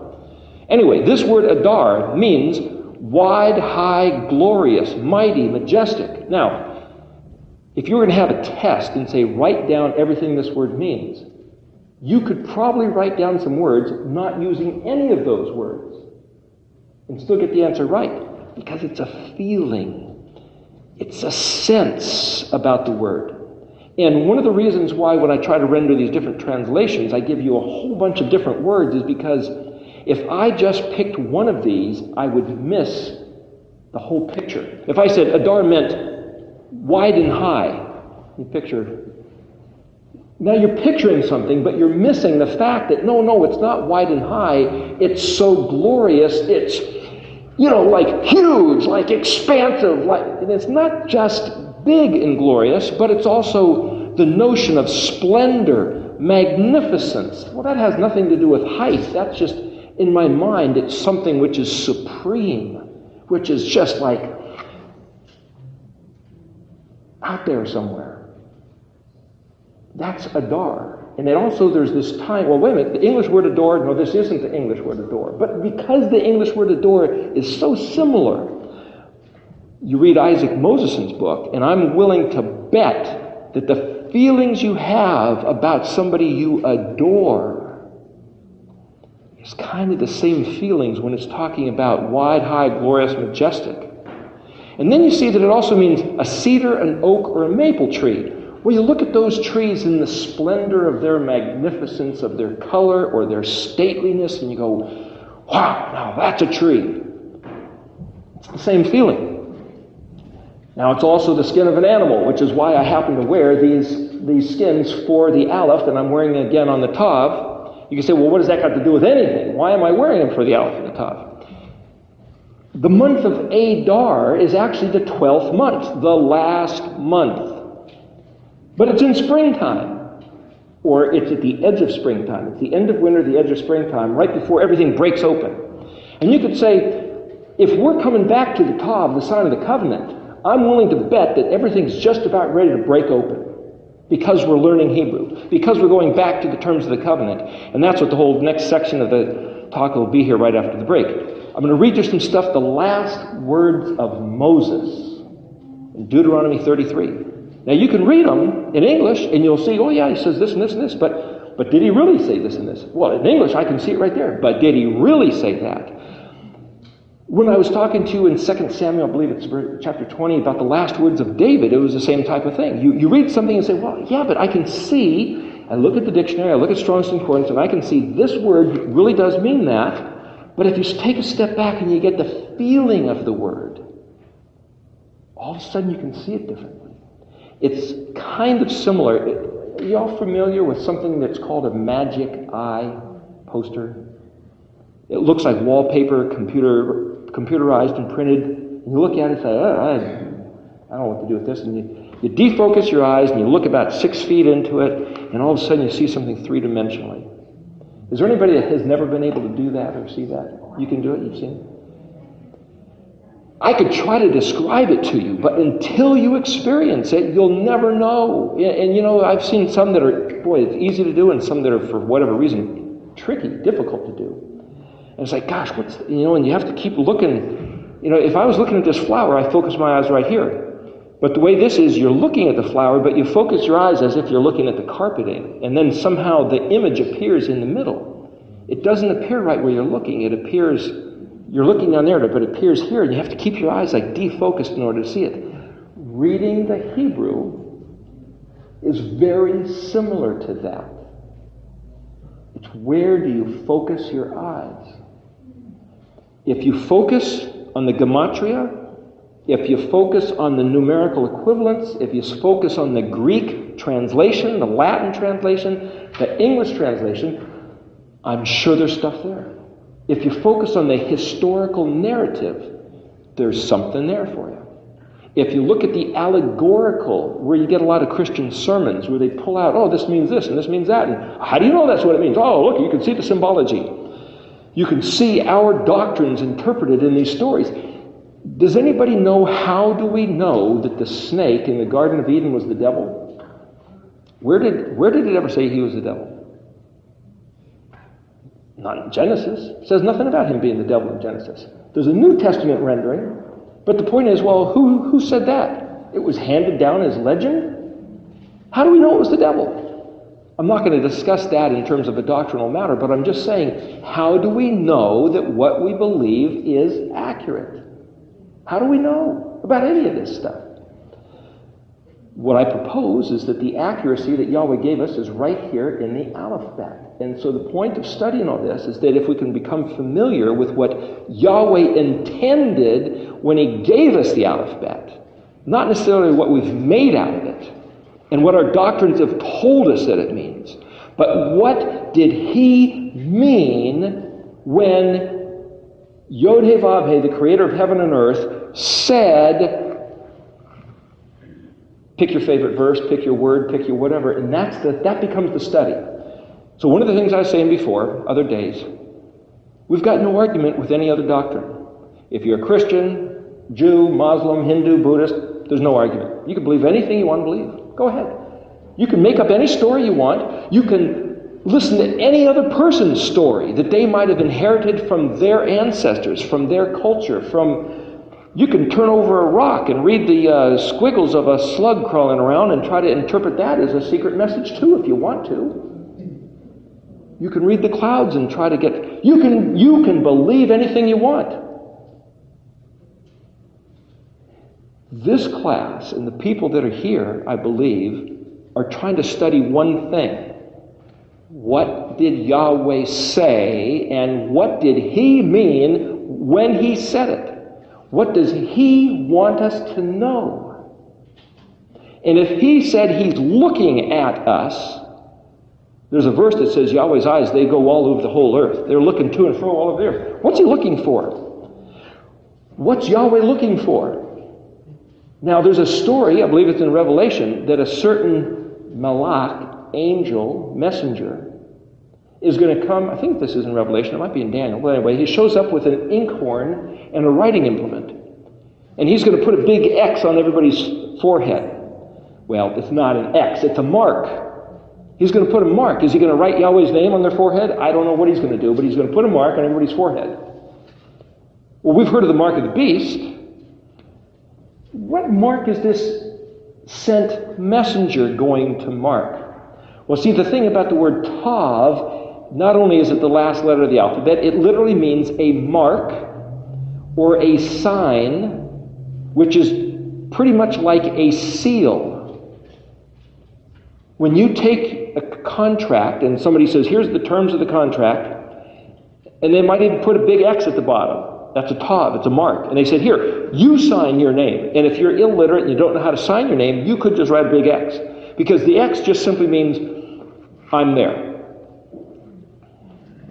Anyway, this word Adar means wide, high, glorious, mighty, majestic. Now, if you were going to have a test and say, write down everything this word means, you could probably write down some words not using any of those words and still get the answer right, because it's a feeling. It's a sense about the word. And one of the reasons why when I try to render these different translations, I give you a whole bunch of different words is because if I just picked one of these, I would miss the whole picture. If I said Adar meant wide and high, you picture. Now you're picturing something, but you're missing the fact that no, it's not wide and high. It's so glorious. It's, like huge, like expansive, and it's not just big and glorious, but it's also the notion of splendor, magnificence. Well, that has nothing to do with height. That's just, in my mind, it's something which is supreme, which is just like out there somewhere. That's Adar. And then also there's this time, well, wait a minute, the English word adore, no, this isn't the English word adore. But because the English word adore is so similar, you read Isaac Moseson's book, and I'm willing to bet that the feelings you have about somebody you adore is kind of the same feelings when it's talking about wide, high, glorious, majestic. And then you see that it also means a cedar, an oak, or a maple tree. Well, you look at those trees in the splendor of their magnificence, of their color, or their stateliness, and you go, wow, now that's a tree. It's the same feeling. Now, it's also the skin of an animal, which is why I happen to wear these skins for the Aleph, and I'm wearing them again on the Tav. You can say, well, what does that got to do with anything? Why am I wearing them for the Aleph and the Tav? The month of Adar is actually the 12th month, the last month. But it's in springtime, or it's at the edge of springtime. It's the end of winter, the edge of springtime, right before everything breaks open. And you could say, if we're coming back to the Tav, the sign of the covenant, I'm willing to bet that everything's just about ready to break open because we're learning Hebrew, because we're going back to the terms of the covenant. And that's what the whole next section of the talk will be here right after the break. I'm going to read you some stuff, the last words of Moses in Deuteronomy 33. Now, you can read them in English, and you'll see, oh, yeah, he says this and this and this, but did he really say this and this? Well, in English, I can see it right there, but did he really say that? When I was talking to you in 2 Samuel, I believe it's chapter 20, about the last words of David, it was the same type of thing. You read something and say, well, yeah, but I can see, I look at the dictionary, I look at Strong's Concordance, and I can see this word really does mean that, but if you take a step back and you get the feeling of the word, all of a sudden you can see it differently. It's kind of similar. Are you all familiar with something that's called a magic eye poster? It looks like wallpaper, computerized and printed. And you look at it and say, I don't know what to do with this. And you defocus your eyes and you look about 6 feet into it, and all of a sudden you see something three-dimensionally. Is there anybody that has never been able to do that or see that? You can do it? You've seen it? I could try to describe it to you, but until you experience it, you'll never know. And I've seen some that are, boy, it's easy to do, and some that are, for whatever reason, tricky, difficult to do. And it's like, gosh, and you have to keep looking. If I was looking at this flower, I focus my eyes right here. But the way this is, you're looking at the flower, but you focus your eyes as if you're looking at the carpeting, and then somehow the image appears in the middle. It doesn't appear right where you're looking. It appears, you're looking down there, but it appears here, and you have to keep your eyes like defocused in order to see it. Reading the Hebrew is very similar to that. It's where do you focus your eyes? If you focus on the gematria, if you focus on the numerical equivalents, if you focus on the Greek translation, the Latin translation, the English translation, I'm sure there's stuff there. If you focus on the historical narrative, there's something there for you. If you look at the allegorical, where you get a lot of Christian sermons, where they pull out, oh, this means this and this means that, and how do you know that's what it means? Oh, look, you can see the symbology. You can see our doctrines interpreted in these stories. Does anybody know, how do we know that the snake in the Garden of Eden was the devil? Where did it ever say he was the devil? Not in Genesis. It says nothing about him being the devil in Genesis. There's a New Testament rendering, but the point is, well, who said that? It was handed down as legend? How do we know it was the devil? I'm not going to discuss that in terms of a doctrinal matter, but I'm just saying, how do we know that what we believe is accurate? How do we know about any of this stuff? What I propose is that the accuracy that Yahweh gave us is right here in the alphabet. And so the point of studying all this is that if we can become familiar with what Yahweh intended when he gave us the alphabet, not necessarily what we've made out of it, and what our doctrines have told us that it means, but what did he mean when Yod-Heh-Vav-Heh, the creator of heaven and earth, said, pick your favorite verse, pick your word, pick your whatever, and that becomes the study. So one of the things I was saying before, other days, we've got no argument with any other doctrine. If you're a Christian, Jew, Muslim, Hindu, Buddhist, there's no argument. You can believe anything you want to believe. Go ahead. You can make up any story you want. You can listen to any other person's story that they might have inherited from their ancestors, from their culture, You can turn over a rock and read the squiggles of a slug crawling around and try to interpret that as a secret message too, if you want to. You can read the clouds and try to get... You can believe anything you want. This class and the people that are here, I believe, are trying to study one thing. What did Yahweh say, and what did he mean when he said it? What does he want us to know? And if he said he's looking at us, there's a verse that says Yahweh's eyes, they go all over the whole earth. They're looking to and fro all over the earth. What's he looking for? What's Yahweh looking for? Now, there's a story, I believe it's in Revelation, that a certain malach, angel, messenger, is going to come. I think this is in Revelation. It might be in Daniel. But anyway, he shows up with an inkhorn and a writing implement. And he's going to put a big X on everybody's forehead. Well, it's not an X. It's a mark. He's going to put a mark. Is he going to write Yahweh's name on their forehead? I don't know what he's going to do, but he's going to put a mark on everybody's forehead. Well, we've heard of the mark of the beast. What mark is this sent messenger going to mark? Well, see, the thing about the word Tav, not only is it the last letter of the alphabet, it literally means a mark or a sign, which is pretty much like a seal. When you take a contract and somebody says, here's the terms of the contract, and they might even put a big X at the bottom. That's a Tav, it's a mark. And they said, here, you sign your name. And if you're illiterate and you don't know how to sign your name, you could just write a big X. Because the X just simply means, I'm there.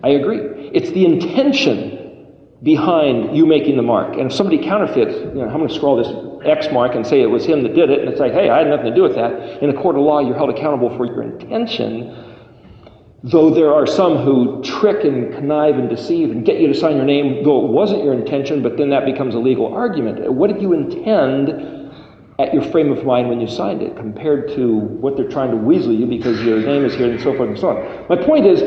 I agree. It's the intention behind you making the mark. And if somebody counterfeits, I'm going to scroll this X mark and say it was him that did it, and it's like, hey, I had nothing to do with that. In a court of law, you're held accountable for your intention. Though there are some who trick and connive and deceive and get you to sign your name, though it wasn't your intention, but then that becomes a legal argument. What did you intend at your frame of mind when you signed it, compared to what they're trying to weasel you because your name is here and so forth and so on? My point is,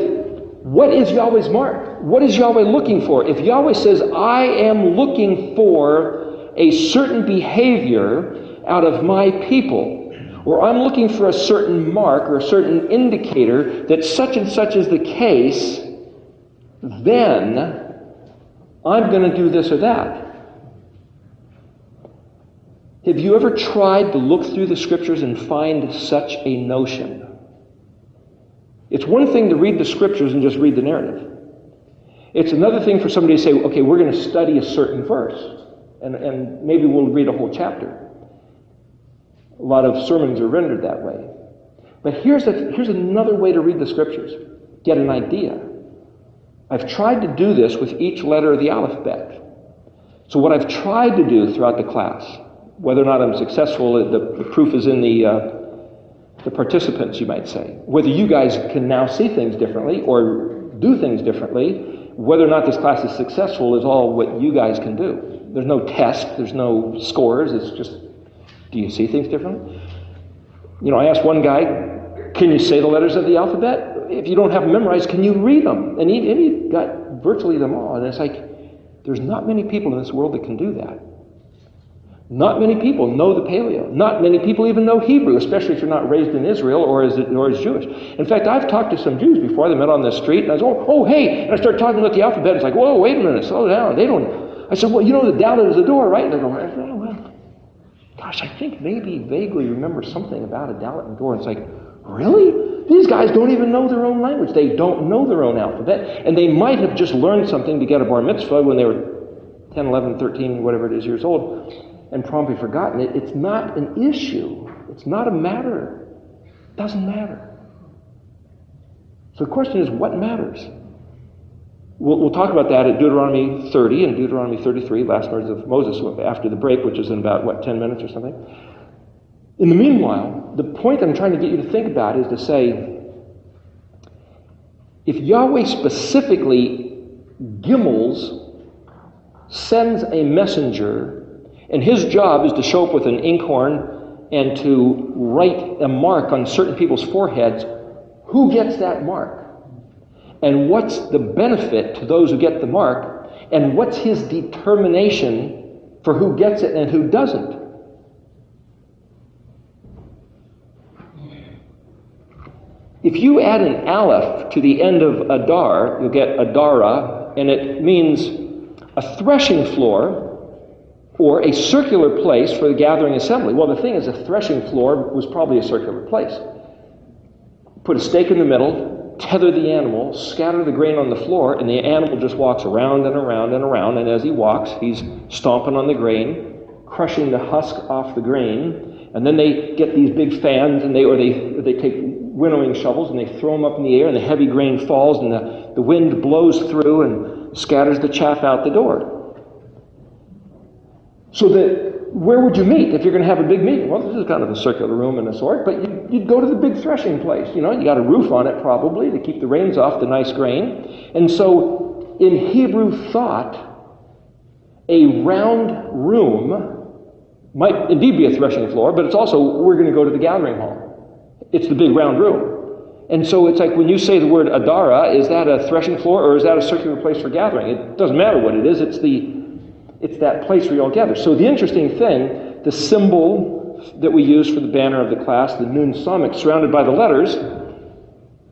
what is Yahweh's mark? What is Yahweh looking for? If Yahweh says, I am looking for a certain behavior out of my people, or I'm looking for a certain mark or a certain indicator that such and such is the case, then I'm going to do this or that. Have you ever tried to look through the scriptures and find such a notion? It's one thing to read the scriptures and just read the narrative. It's another thing for somebody to say, okay, we're going to study a certain verse, and maybe we'll read a whole chapter. A lot of sermons are rendered that way. But here's another way to read the scriptures. Get an idea. I've tried to do this with each letter of the alphabet. So what I've tried to do throughout the class, whether or not I'm successful, the proof is in the participants, you might say. Whether you guys can now see things differently or do things differently, whether or not this class is successful is all what you guys can do. There's no test, there's no scores, it's just, do you see things differently? I asked one guy, Can you say the letters of the alphabet? If you don't have them memorized, can you read them? And he got virtually them all. And it's like, there's not many people in this world that can do that. Not many people know the Paleo. Not many people even know Hebrew, especially if you're not raised in Israel or as Jewish. In fact, I've talked to some Jews before. They met on the street, and I was, oh, hey. And I started talking about the alphabet. It's like, whoa, wait a minute, slow down. They don't. I said, well, you know the Dalet is a door, right? And they go, oh, well, gosh, I think maybe vaguely remember something about a Dalet and door. It's like, really? These guys don't even know their own language. They don't know their own alphabet. And they might have just learned something to get a bar mitzvah when they were 10, 11, 13, whatever it is, years old, and promptly forgotten it. It's not an issue. It's not a matter. It doesn't matter. So the question is, what matters? We'll talk about that at Deuteronomy 30 and Deuteronomy 33, last words of Moses after the break, which is in about, 10 minutes or something. In the meanwhile, the point I'm trying to get you to think about is to say, if Yahweh specifically Gimels sends a messenger, and his job is to show up with an inkhorn and to write a mark on certain people's foreheads, who gets that mark? And what's the benefit to those who get the mark? And what's his determination for who gets it and who doesn't? If you add an aleph to the end of Adar, you'll get Adara, and it means a threshing floor or a circular place for the gathering assembly. Well, the thing is, a threshing floor was probably a circular place. Put a stake in the middle, tether the animal, scatter the grain on the floor, and the animal just walks around and around and around, and as he walks, he's stomping on the grain, crushing the husk off the grain, and then they get these big fans, and they take winnowing shovels, and they throw them up in the air, and the heavy grain falls, and the wind blows through and scatters the chaff out the door. So where would you meet if you're going to have a big meeting? Well, this is kind of a circular room in a sort, but you'd go to the big threshing place. You got a roof on it probably to keep the rains off the nice grain. And so in Hebrew thought, a round room might indeed be a threshing floor, but it's also, we're going to go to the gathering hall. It's the big round room. And so it's like when you say the word Adara, is that a threshing floor or is that a circular place for gathering? It doesn't matter what it is, it's that place where you all gather. So the interesting thing, the symbol that we use for the banner of the class, the Nun Samach, surrounded by the letters,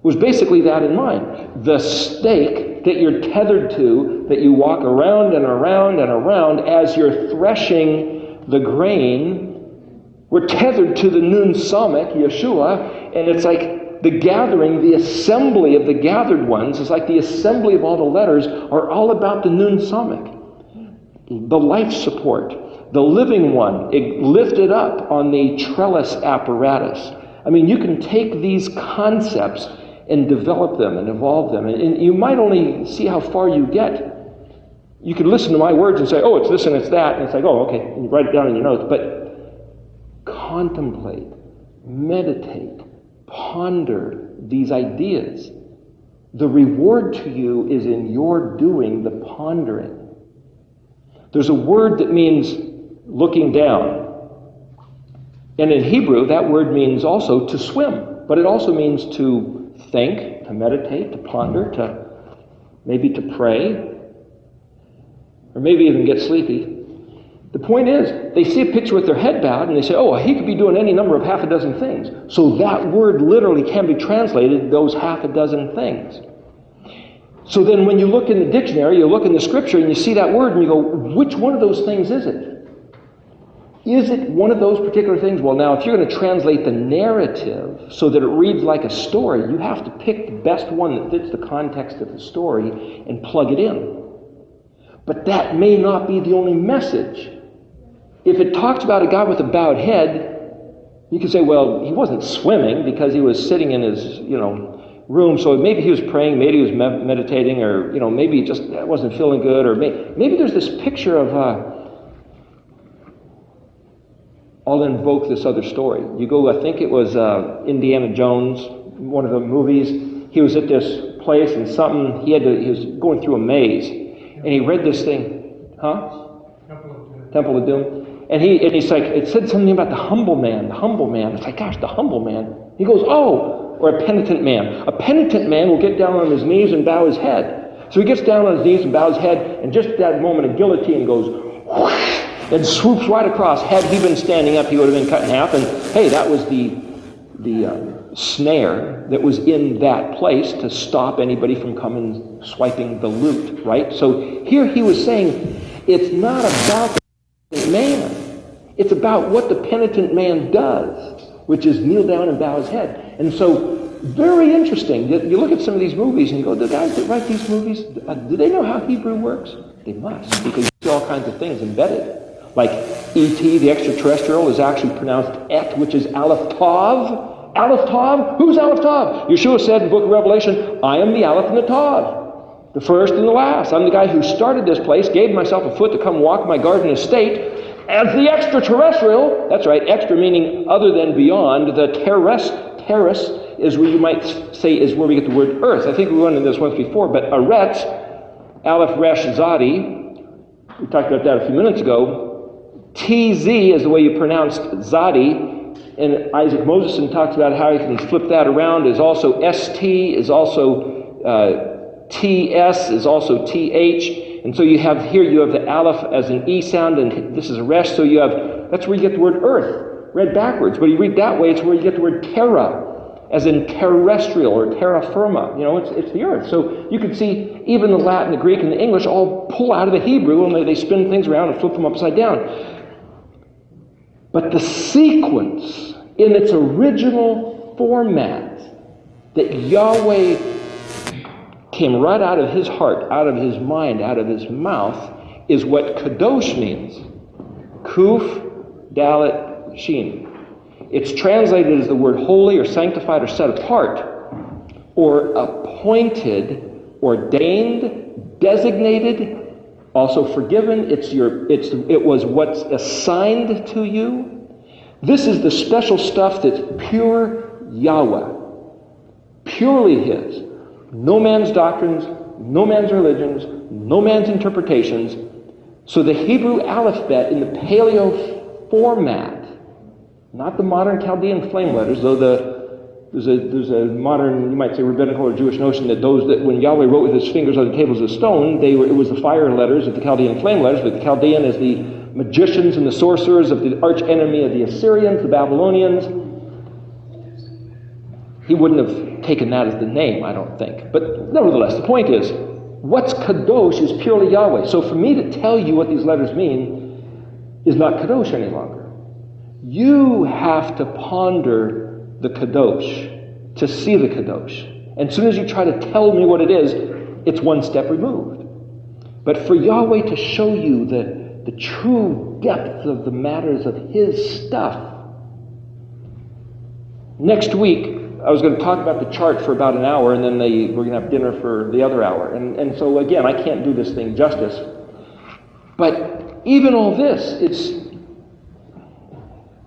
was basically that in mind. The stake that you're tethered to, that you walk around and around and around as you're threshing the grain, we're tethered to the Nun Samach, Yeshua, and it's like the gathering, the assembly of the gathered ones, is like the assembly of all the letters are all about the Nun Samach. The life support, the living one, lifted up on the trellis apparatus. I mean, you can take these concepts and develop them and evolve them. And you might only see how far you get. You could listen to my words and say, oh, it's this and it's that. And it's like, oh, okay. And you write it down in your notes. But contemplate, meditate, ponder these ideas. The reward to you is in your doing the pondering. There's a word that means looking down. And in Hebrew, that word means also to swim. But it also means to think, to meditate, to ponder, maybe to pray, or maybe even get sleepy. The point is, they see a picture with their head bowed, and they say, oh, he could be doing any number of half a dozen things. So that word literally can be translated, those half a dozen things. So then when you look in the dictionary, you look in the scripture, and you see that word, and you go, which one of those things is it? Is it one of those particular things? Well, now, if you're going to translate the narrative so that it reads like a story, you have to pick the best one that fits the context of the story and plug it in. But that may not be the only message. If it talks about a guy with a bowed head, you can say, well, he wasn't swimming because he was sitting in his, room, so maybe he was praying, maybe he was meditating, or maybe he just wasn't feeling good, or maybe there's this picture of I'll invoke this other story. You go, I think it was Indiana Jones, one of the movies. He was at this place and he was going through a maze, and he read this thing, Temple of Doom. And he's like, it said something about the humble man. It's like, gosh, the humble man. He goes, oh, or a penitent man? A penitent man will get down on his knees and bow his head. So he gets down on his knees and bows his head, and just at that moment a guillotine goes whoosh, and swoops right across. Had he been standing up, he would have been cut in half. And hey, that was the snare that was in that place to stop anybody from coming swiping the loot, right? So here he was saying, it's not about the penitent man. It's about what the penitent man does, which is kneel down and bow his head. And so, very interesting. You look at some of these movies and you go, the guys that write these movies, do they know how Hebrew works? They must, because you see all kinds of things embedded. Like E.T., the extraterrestrial, is actually pronounced Et, which is Aleph Tav. Aleph Tav? Who's Aleph Tav? Yeshua said in the book of Revelation, I am the Aleph and the Tav, the first and the last. I'm the guy who started this place, gave myself a foot to come walk my garden estate as the extraterrestrial. That's right, extra meaning other than beyond. The terres is where you might say is where we get the word earth. I think we went into this once before, but Aretz, Aleph Resh Zadi, we talked about that a few minutes ago. TZ is the way you pronounce Zadi, and Isaac Moseson talks about how you can flip that around. Is also ST, is also TS, is also TH, and so you have here you have the Aleph as an E sound, and this is a Resh, so you have, that's where you get the word earth, read backwards, but you read that way, it's where you get the word terra, as in terrestrial or terra firma. You know, it's the earth. So you can see even the Latin, the Greek, and the English all pull out of the Hebrew, and they spin things around and flip them upside down. But the sequence in its original format that Yahweh came right out of his heart, out of his mind, out of his mouth, is what kadosh means. Kuf, Dalet, Shin. It's translated as the word holy or sanctified or set apart, or appointed, ordained, designated, also forgiven. It was what's assigned to you. This is the special stuff that's pure Yahweh, purely His. No man's doctrines, no man's religions, no man's interpretations. So the Hebrew alphabet in the Paleo format, not the modern Chaldean flame letters, though there's a modern, you might say, rabbinical or Jewish notion that when Yahweh wrote with his fingers on the tables of stone, it was the fire letters of the Chaldean flame letters, but the Chaldean is the magicians and the sorcerers of the arch enemy of the Assyrians, the Babylonians. He wouldn't have taken that as the name, I don't think. But nevertheless, the point is, what's kadosh is purely Yahweh. So for me to tell you what these letters mean is not kadosh any longer. You have to ponder the kadosh to see the kadosh. And as soon as you try to tell me what it is, it's one step removed. But for Yahweh to show you the true depth of the matters of His stuff. Next week, I was going to talk about the chart for about an hour, and then we're going to have dinner for the other hour. And so again, I can't do this thing justice. But even all this, it's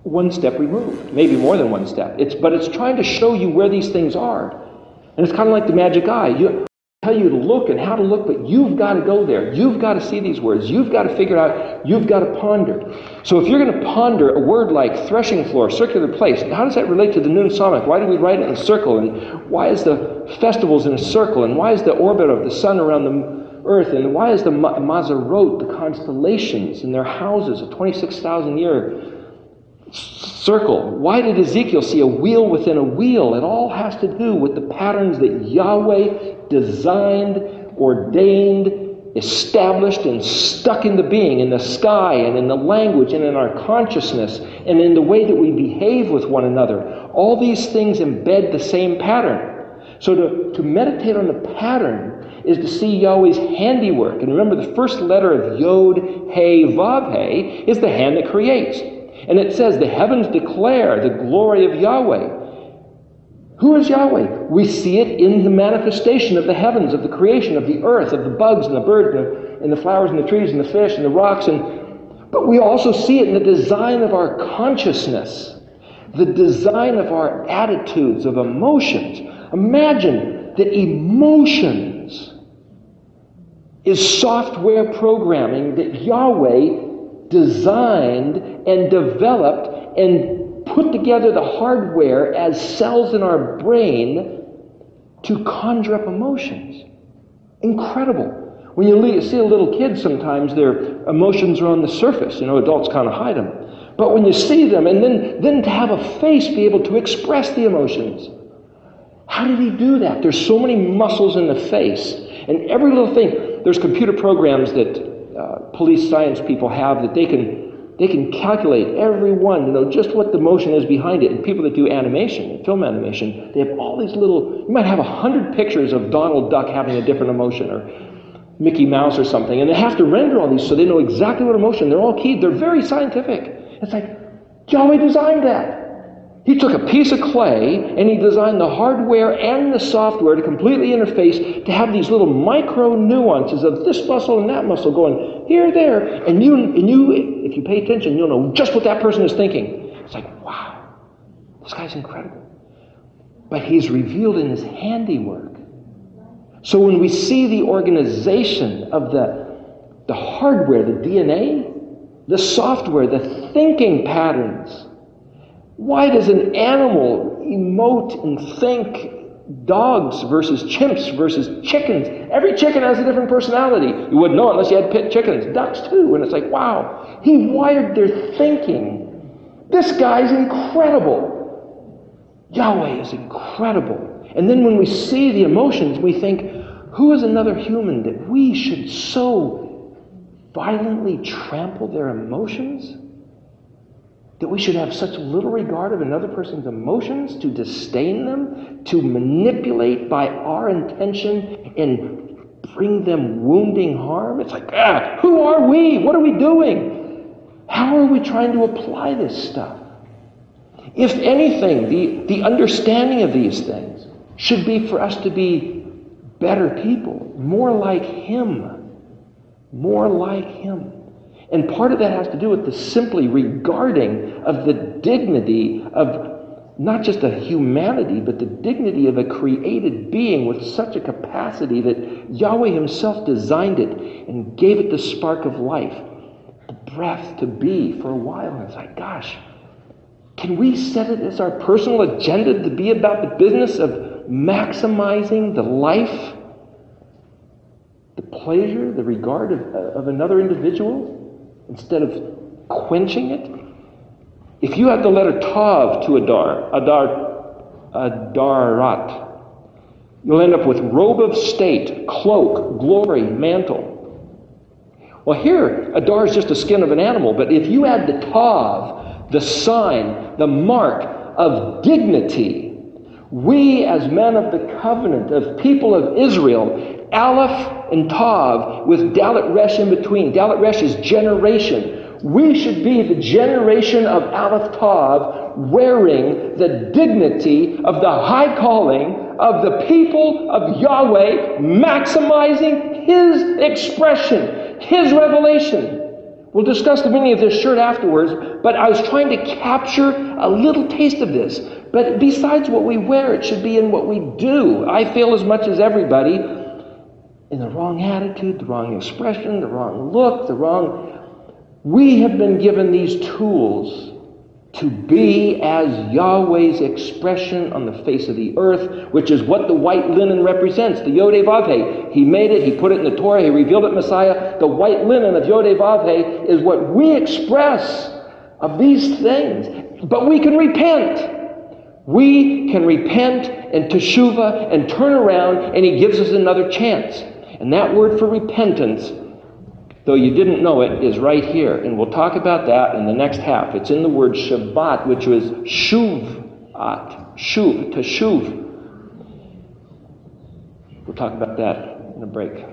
one step removed, maybe more than one step. But it's trying to show you where these things are. And it's kind of like the magic eye. I tell you to look and how to look, but you've got to go there. You've got to see these words. You've got to figure out, you've got to ponder. So if you're going to ponder a word like threshing floor, circular place, how does that relate to the Nun Samach? Why do we write it in a circle? And why is the festivals in a circle? And why is the orbit of the sun around the earth? And why is the Mazarot, the constellations in their houses, a 26,000-year circle? Why did Ezekiel see a wheel within a wheel? It all has to do with the patterns that Yahweh designed, ordained, established, and stuck into being in the sky and in the language and in our consciousness and in the way that we behave with one another. All these things embed the same pattern. So to meditate on the pattern is to see Yahweh's handiwork. And remember, the first letter of Yod, He, Vav, He is the hand that creates. And it says, the heavens declare the glory of Yahweh. Who is Yahweh? We see it in the manifestation of the heavens, of the creation, of the earth, of the bugs and the birds and the flowers and the trees and the fish and the rocks. But we also see it in the design of our consciousness, the design of our attitudes, of emotions. Imagine that emotions is software programming that Yahweh designed and developed and put together the hardware as cells in our brain to conjure up emotions. Incredible. When you see a little kid, sometimes their emotions are on the surface. Adults kind of hide them. But when you see them, and then to have a face be able to express the emotions. How did he do that? There's so many muscles in the face. And every little thing, there's computer programs that police science people have that they can calculate every one, just what the motion is behind it. And people that do animation, film animation, they have all these little, you might have 100 pictures of Donald Duck having a different emotion, or Mickey Mouse or something, and they have to render all these so they know exactly what emotion. They're all keyed. They're very scientific. It's like, Yahweh designed that. He took a piece of clay and he designed the hardware and the software to completely interface to have these little micro nuances of this muscle and that muscle going here, there, and you, if you pay attention, you'll know just what that person is thinking. It's like, wow, this guy's incredible. But he's revealed in his handiwork. So when we see the organization of the hardware, the DNA, the software, the thinking patterns, why does an animal emote and think dogs versus chimps versus chickens? Every chicken has a different personality. You wouldn't know unless you had pet chickens. Ducks too. And it's like, wow, he wired their thinking. This guy's incredible. Yahweh is incredible. And then when we see the emotions, we think, who is another human that we should so violently trample their emotions? That we should have such little regard of another person's emotions, to disdain them, to manipulate by our intention and bring them wounding harm? It's like, who are we? What are we doing? How are we trying to apply this stuff? If anything, the understanding of these things should be for us to be better people, more like Him. More like Him. And part of that has to do with the simply regarding of the dignity of not just a humanity, but the dignity of a created being with such a capacity that Yahweh Himself designed it and gave it the spark of life, the breath to be for a while. And it's like, gosh, can we set it as our personal agenda to be about the business of maximizing the life, the pleasure, the regard of another individual, instead of quenching it? If you add the letter Tav to Adarat, you'll end up with robe of state, cloak, glory, mantle. Well, here, Adar is just the skin of an animal, but if you add the Tav, the sign, the mark of dignity, we as men of the covenant, of people of Israel, Aleph and Tav with Dalet Resh in between. Dalet Resh is generation. We should be the generation of Aleph Tav, wearing the dignity of the high calling of the people of Yahweh, maximizing His expression, His revelation. We'll discuss the meaning of this shirt afterwards, but I was trying to capture a little taste of this. But besides what we wear, it should be in what we do. I feel as much as everybody, in the wrong attitude, the wrong expression, the wrong look, we have been given these tools to be as Yahweh's expression on the face of the earth, which is what the white linen represents, the Yodhe Vavhe. He made it, He put it in the Torah, He revealed it in Messiah. The white linen of Yodhe Vavhe is what we express of these things. But we can repent. We can repent and teshuvah and turn around, and He gives us another chance. And that word for repentance, though you didn't know it, is right here. And we'll talk about that in the next half. It's in the word Shabbat, which was shuvat, shuv, teshuv. We'll talk about that in a break.